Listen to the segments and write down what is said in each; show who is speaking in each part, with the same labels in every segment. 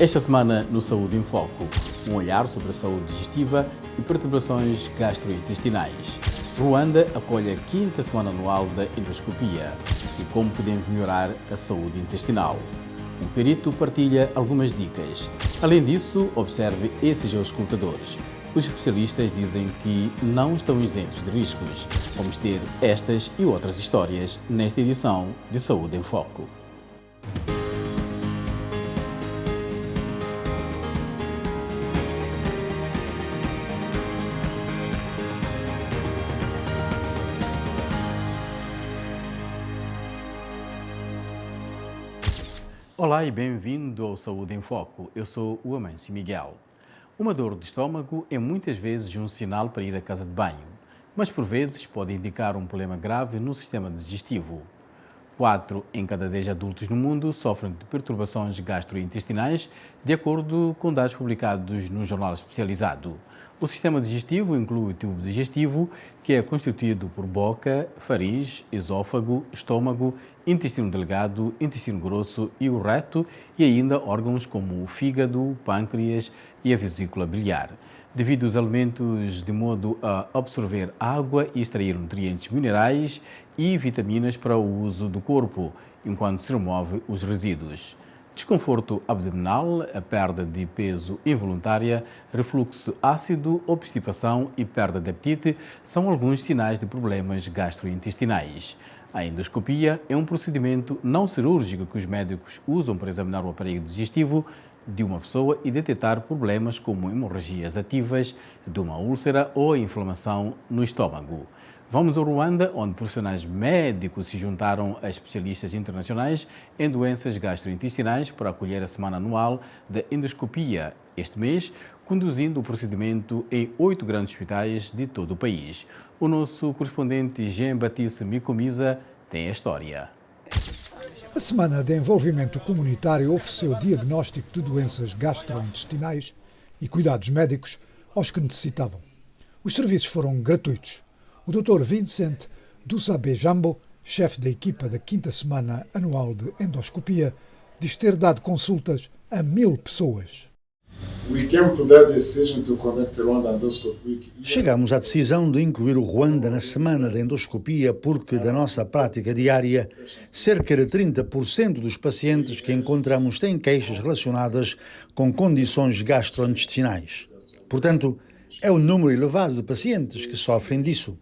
Speaker 1: Esta semana no Saúde em Foco, um olhar sobre a saúde digestiva e perturbações gastrointestinais. Ruanda acolhe a 5ª semana anual da endoscopia e como podemos melhorar a saúde intestinal. Um perito partilha algumas dicas. Além disso, observe esses auscultadores. Os especialistas dizem que não estão isentos de riscos. Vamos ter estas e outras histórias nesta edição de Saúde em Foco. Olá e bem-vindo ao Saúde em Foco. Eu sou o Amâncio Miguel. Uma dor de estômago é muitas vezes um sinal para ir à casa de banho, mas por vezes pode indicar um problema grave no sistema digestivo. 4 em cada 10 adultos no mundo sofrem de perturbações gastrointestinais, de acordo com dados publicados num jornal especializado. O sistema digestivo inclui o tubo digestivo, que é constituído por boca, faringe, esôfago, estômago, intestino delgado, intestino grosso e o reto, e ainda órgãos como o fígado, o pâncreas e a vesícula biliar. Devido aos alimentos de modo a absorver água e extrair nutrientes minerais e vitaminas para o uso do corpo, enquanto se remove os resíduos. Desconforto abdominal, a perda de peso involuntária, refluxo ácido, obstipação e perda de apetite são alguns sinais de problemas gastrointestinais. A endoscopia é um procedimento não cirúrgico que os médicos usam para examinar o aparelho digestivo de uma pessoa e detectar problemas como hemorragias ativas, de uma úlcera ou inflamação no estômago. Vamos ao Ruanda, onde profissionais médicos se juntaram a especialistas internacionais em doenças gastrointestinais para acolher a semana anual da endoscopia este mês, conduzindo o procedimento em 8 grandes hospitais de todo o país. O nosso correspondente Jean-Baptiste Micomisa tem a história.
Speaker 2: A Semana de Envolvimento Comunitário ofereceu diagnóstico de doenças gastrointestinais e cuidados médicos aos que necessitavam. Os serviços foram gratuitos. O Dr. Vincent Dusabe Jambo, chefe da equipa da 5ª Semana Anual de Endoscopia, diz ter dado consultas a 1000 pessoas.
Speaker 3: Chegamos à decisão de incluir o Ruanda na Semana da Endoscopia porque, da nossa prática diária, cerca de 30% dos pacientes que encontramos têm queixas relacionadas com condições gastrointestinais. Portanto, é um número elevado de pacientes que sofrem disso.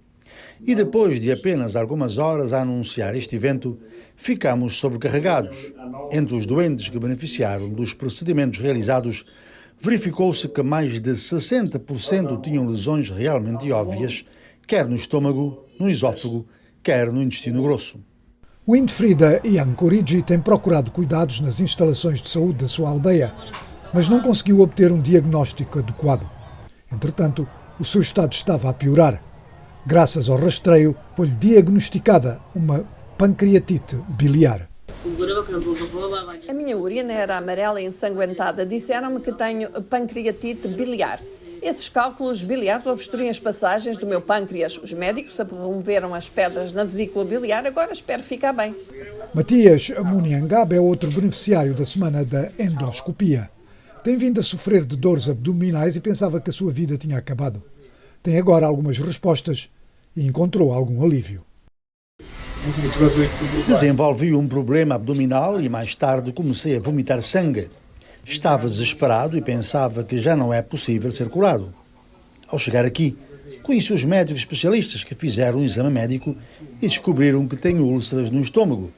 Speaker 3: E depois de apenas algumas horas a anunciar este evento, ficamos sobrecarregados. Entre os doentes que beneficiaram dos procedimentos realizados, verificou-se que mais de 60% tinham lesões realmente óbvias, quer no estômago, no esôfago, quer no intestino grosso.
Speaker 2: Winfrida Iancorigi tem procurado cuidados nas instalações de saúde da sua aldeia, mas não conseguiu obter um diagnóstico adequado. Entretanto, o seu estado estava a piorar. Graças ao rastreio, foi-lhe diagnosticada uma pancreatite biliar.
Speaker 4: A minha urina era amarela e ensanguentada. Disseram-me que tenho pancreatite biliar. Esses cálculos biliares obstruem as passagens do meu pâncreas. Os médicos removeram as pedras na vesícula biliar, agora espero ficar bem.
Speaker 2: Matias Muniangaba é outro beneficiário da Semana da Endoscopia. Tem vindo a sofrer de dores abdominais e pensava que a sua vida tinha acabado. Tem agora algumas respostas e encontrou algum alívio.
Speaker 3: Desenvolvi um problema abdominal e mais tarde comecei a vomitar sangue. Estava desesperado e pensava que já não é possível ser curado. Ao chegar aqui, conheci os médicos especialistas que fizeram um exame médico e descobriram que tenho úlceras no estômago.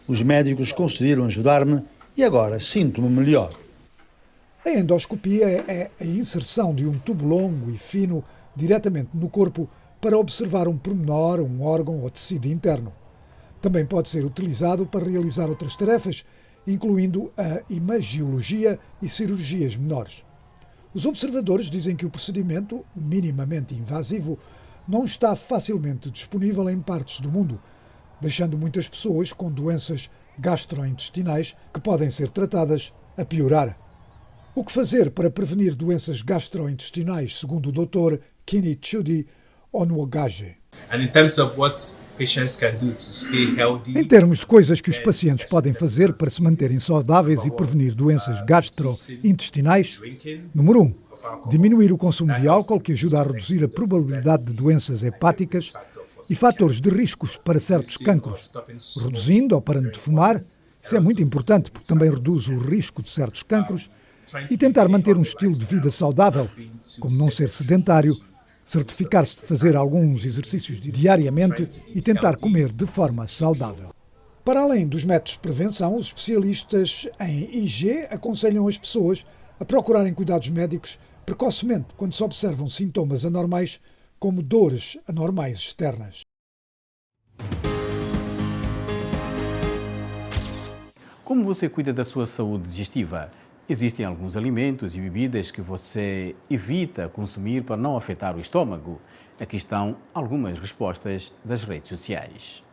Speaker 3: Os médicos conseguiram ajudar-me e agora sinto-me melhor.
Speaker 2: A endoscopia é a inserção de um tubo longo e fino diretamente no corpo para observar um pormenor, um órgão ou tecido interno. Também pode ser utilizado para realizar outras tarefas, incluindo a imagiologia e cirurgias menores. Os observadores dizem que o procedimento, minimamente invasivo, não está facilmente disponível em partes do mundo, deixando muitas pessoas com doenças gastrointestinais que podem ser tratadas a piorar. O que fazer para prevenir doenças gastrointestinais, segundo o Dr. Kinichudi Onwogage? Em termos de coisas que os pacientes podem fazer para se manterem saudáveis e prevenir doenças gastrointestinais, número 1, diminuir o consumo de álcool, que ajuda a reduzir a probabilidade de doenças hepáticas e fatores de riscos para certos cancros. Reduzindo ou parando de fumar, isso é muito importante porque também reduz o risco de certos cancros, e tentar manter um estilo de vida saudável, como não ser sedentário, certificar-se de fazer alguns exercícios diariamente e tentar comer de forma saudável. Para além dos métodos de prevenção, os especialistas em IG aconselham as pessoas a procurarem cuidados médicos precocemente quando se observam sintomas anormais, como dores anormais externas.
Speaker 1: Como você cuida da sua saúde digestiva? Existem alguns alimentos e bebidas que você evita consumir para não afetar o estômago? Aqui estão algumas respostas das redes sociais.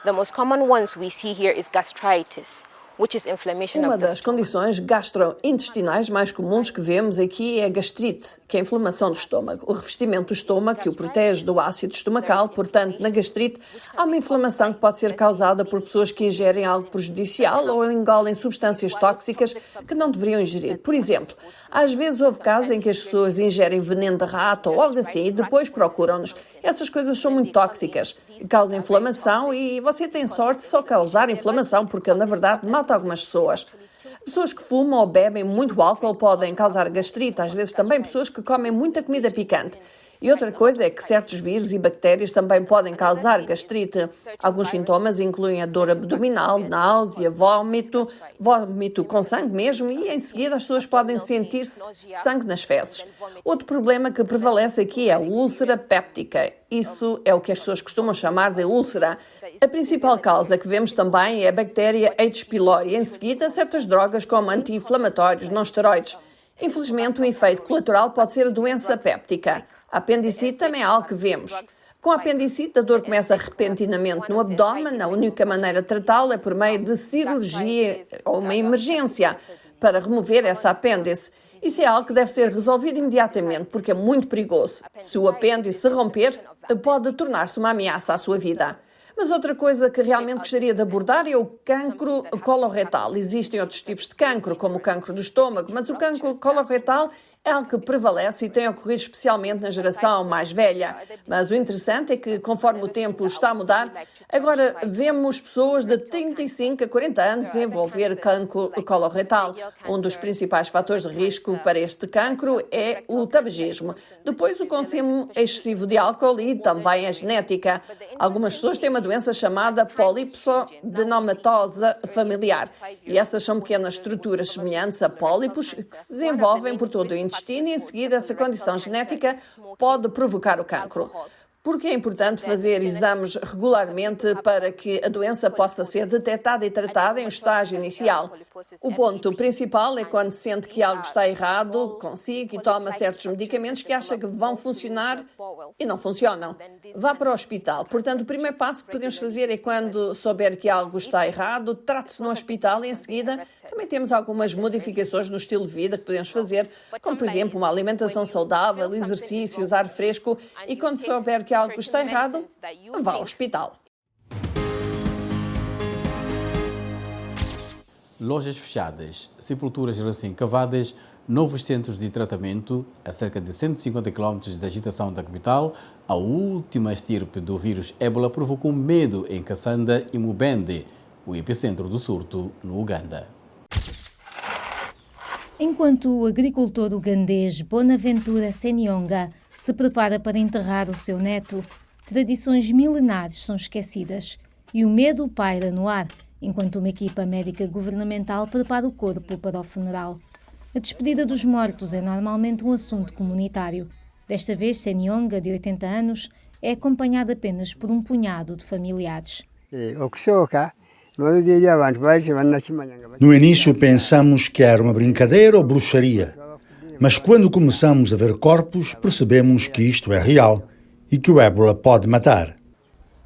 Speaker 5: The most common ones we see here is gastritis, which is inflammation
Speaker 4: Uma
Speaker 5: of the
Speaker 4: das
Speaker 5: stomach.
Speaker 4: condições gastrointestinais mais comuns que vemos aqui é a gastrite, que é a inflamação do estômago. O revestimento do estômago que o protege do ácido estomacal, portanto, na gastrite, há uma inflamação que pode ser causada por pessoas que ingerem algo prejudicial ou engolem substâncias tóxicas que não deveriam ingerir. Por exemplo, às vezes houve casos em que as pessoas ingerem veneno de rato ou algo assim e depois procuram-nos. Essas coisas são muito tóxicas, causam inflamação e você tem sorte de só causar inflamação, porque na verdade mata algumas pessoas. Pessoas que fumam ou bebem muito álcool podem causar gastrite, às vezes também pessoas que comem muita comida picante. E outra coisa é que certos vírus e bactérias também podem causar gastrite. Alguns sintomas incluem a dor abdominal, náusea, vômito com sangue mesmo, e em seguida as pessoas podem sentir sangue nas fezes. Outro problema que prevalece aqui é a úlcera péptica. Isso é o que as pessoas costumam chamar de úlcera. A principal causa que vemos também é a bactéria H. pylori. Em seguida, certas drogas como anti-inflamatórios, não esteroides. Infelizmente, o efeito colateral pode ser a doença péptica. A apendicite também é algo que vemos. Com a apendicite, a dor começa repentinamente no abdômen. A única maneira de tratá-la é por meio de cirurgia ou uma emergência para remover essa apêndice. Isso é algo que deve ser resolvido imediatamente, porque é muito perigoso. Se o apêndice se romper, pode tornar-se uma ameaça à sua vida. Mas outra coisa que realmente gostaria de abordar é o cancro coloretal. Existem outros tipos de cancro, como o cancro do estômago, mas o cancro coloretal é algo que prevalece e tem ocorrido especialmente na geração mais velha. Mas o interessante é que, conforme o tempo está a mudar, agora vemos pessoas de 35 a 40 anos desenvolver cancro coloretal. Um dos principais fatores de risco para este cancro é o tabagismo. Depois, o consumo excessivo de álcool e também a genética. Algumas pessoas têm uma doença chamada polipsoadenomatosa familiar. E essas são pequenas estruturas semelhantes a pólipos que se desenvolvem por todo o intestino e, em seguida, essa condição genética pode provocar o cancro. Porque é importante fazer exames regularmente para que a doença possa ser detectada e tratada em um estágio inicial. O ponto principal é quando sente que algo está errado consigo e toma certos medicamentos que acha que vão funcionar e não funcionam. Vá para o hospital. Portanto, o primeiro passo que podemos fazer é, quando souber que algo está errado, trate-se no hospital e, em seguida, também temos algumas modificações no estilo de vida que podemos fazer, como, por exemplo, uma alimentação saudável, exercícios, ar fresco, e quando souber que algo está errado, vá ao hospital.
Speaker 1: Lojas fechadas, sepulturas recém-cavadas, novos centros de tratamento, a cerca de 150 km da agitação da capital, a última estirpe do vírus ébola provocou medo em Kassanda e Mubende, o epicentro do surto no Uganda.
Speaker 6: Enquanto o agricultor ugandês Bonaventura Senyonga se prepara para enterrar o seu neto, tradições milenares são esquecidas e o medo paira no ar, enquanto uma equipa médica governamental prepara o corpo para o funeral. A despedida dos mortos é normalmente um assunto comunitário. Desta vez, Senyonga, de 80 anos, é acompanhado apenas por um punhado de familiares.
Speaker 3: No início pensamos que era uma brincadeira ou bruxaria, mas quando começamos a ver corpos, percebemos que isto é real e que o ébola pode matar.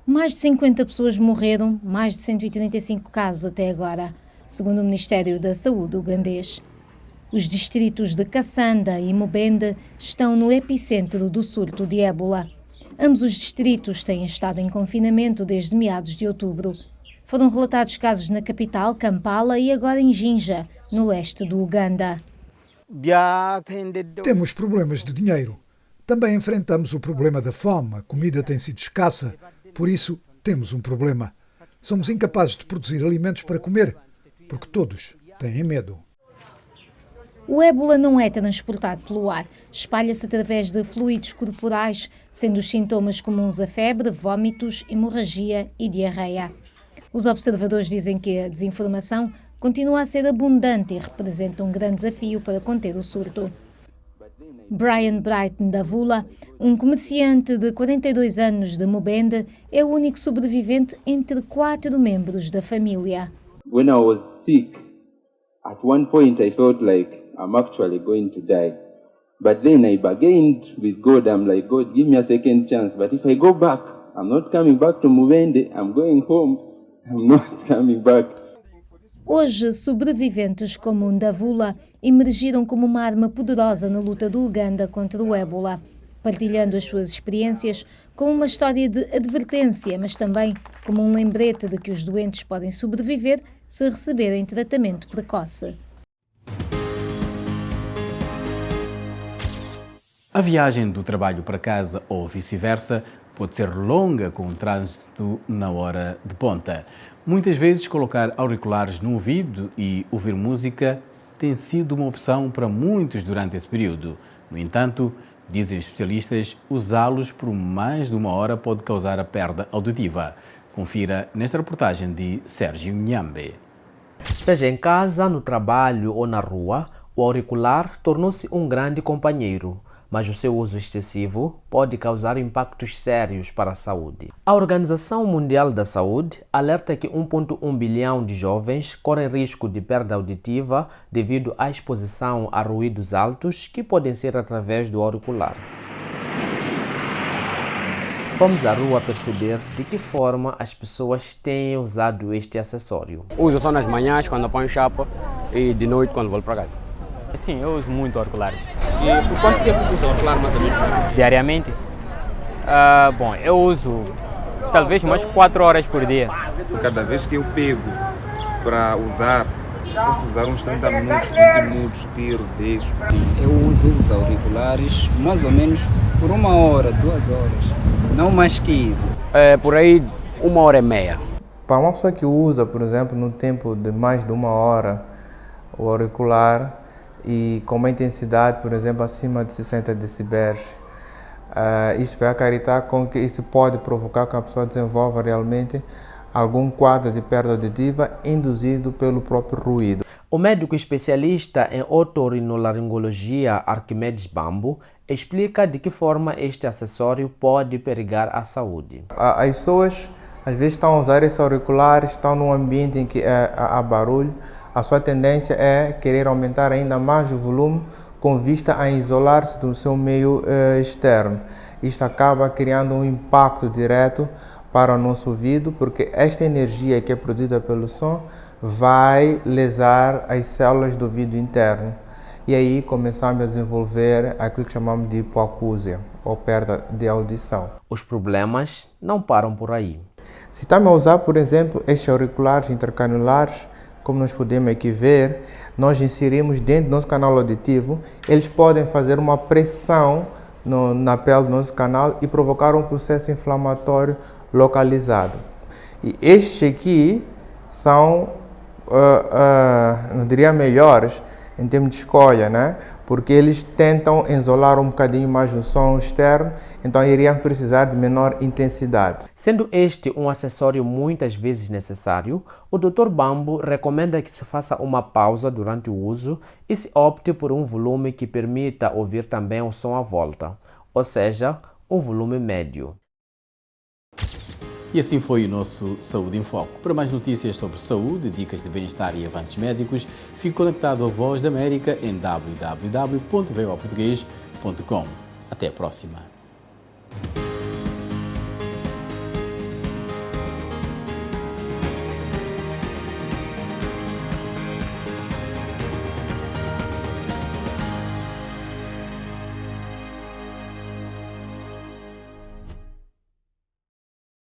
Speaker 6: Mais de 50 pessoas morreram, mais de 135 casos até agora, segundo o Ministério da Saúde ugandês. Os distritos de Kassanda e Mubende estão no epicentro do surto de ébola. Ambos os distritos têm estado em confinamento desde meados de outubro. Foram relatados casos na capital, Kampala, e agora em Jinja, no leste do Uganda.
Speaker 2: Temos problemas de dinheiro. Também enfrentamos o problema da fome. A comida tem sido escassa, por isso temos um problema. Somos incapazes de produzir alimentos para comer, porque todos têm medo.
Speaker 6: O ébola não é transportado pelo ar, espalha-se através de fluidos corporais, sendo os sintomas comuns a febre, vômitos, hemorragia e diarreia. Os observadores dizem que a desinformação continua a ser abundante e representa um grande desafio para conter o surto. Brian Brighton Davula, um comerciante de 42 anos de Mubende, é o único sobrevivente entre 4 membros da família.
Speaker 7: When I was sick, at one point I felt like I'm actually going to die. But then I bargained with God. I'm like, God, give me a second chance. But if I go back, I'm not coming back to Mubende. I'm going home. I'm not coming back.
Speaker 6: Hoje, sobreviventes como Ndavula emergiram como uma arma poderosa na luta do Uganda contra o ébola, partilhando as suas experiências como uma história de advertência, mas também como um lembrete de que os doentes podem sobreviver se receberem tratamento precoce.
Speaker 1: A viagem do trabalho para casa ou vice-versa pode ser longa com o trânsito na hora de ponta. Muitas vezes colocar auriculares no ouvido e ouvir música tem sido uma opção para muitos durante esse período. No entanto, dizem especialistas, usá-los por mais de uma hora pode causar a perda auditiva. Confira nesta reportagem de Sérgio Nhambe.
Speaker 8: Seja em casa, no trabalho ou na rua, o auricular tornou-se um grande companheiro, mas o seu uso excessivo pode causar impactos sérios para a saúde. A Organização Mundial da Saúde alerta que 1,1 bilhão de jovens correm risco de perda auditiva devido à exposição a ruídos altos que podem ser através do auricular. Fomos à rua perceber de que forma as pessoas têm usado este acessório.
Speaker 9: Uso só nas manhãs, quando ponho chapa, e de noite, quando volto para casa.
Speaker 10: Sim, eu uso muito auriculares.
Speaker 9: E por quanto tempo usa auricular, mais ou menos?
Speaker 10: Diariamente? Bom, eu uso talvez umas 4 horas por dia.
Speaker 11: Cada vez que eu pego para usar, posso usar uns 30 minutos, 20 minutos, tiro, deixo.
Speaker 12: Eu uso os auriculares mais ou menos por 1 hora, 2 horas, não mais que isso.
Speaker 9: Por aí 1h30.
Speaker 13: Para uma pessoa que usa, por exemplo, no tempo de mais de 1 hora, o auricular, e com uma intensidade, por exemplo, acima de 60 decibéis, isto vai acarretar com que isso pode provocar que a pessoa desenvolva realmente algum quadro de perda auditiva induzido pelo próprio ruído.
Speaker 8: O médico especialista em otorrinolaringologia Arquimedes Bambo explica de que forma este acessório pode perigar a saúde.
Speaker 13: As pessoas às vezes estão a usar esse auricular, estão num ambiente em que há barulho. A sua tendência é querer aumentar ainda mais o volume com vista a isolar-se do seu meio externo. Isto acaba criando um impacto direto para o nosso ouvido, porque esta energia que é produzida pelo som vai lesar as células do ouvido interno. E aí começamos a desenvolver aquilo que chamamos de hipoacúsia, ou perda de audição.
Speaker 8: Os problemas não param por aí.
Speaker 13: Se estamos a usar, por exemplo, estes auriculares intercanulares, como nós podemos aqui ver, nós inserimos dentro do nosso canal auditivo, eles podem fazer uma pressão na pele do nosso canal e provocar um processo inflamatório localizado. E estes aqui são, não diria melhores, em termos de escolha, né? Porque eles tentam isolar um bocadinho mais o som externo, então iriam precisar de menor intensidade.
Speaker 8: Sendo este um acessório muitas vezes necessário, o Dr. Bambo recomenda que se faça uma pausa durante o uso e se opte por um volume que permita ouvir também o som à volta, ou seja, um volume médio.
Speaker 1: E assim foi o nosso Saúde em Foco. Para mais notícias sobre saúde, dicas de bem-estar e avanços médicos, fique conectado à Voz da América em www.voaportugues.com. Até a próxima.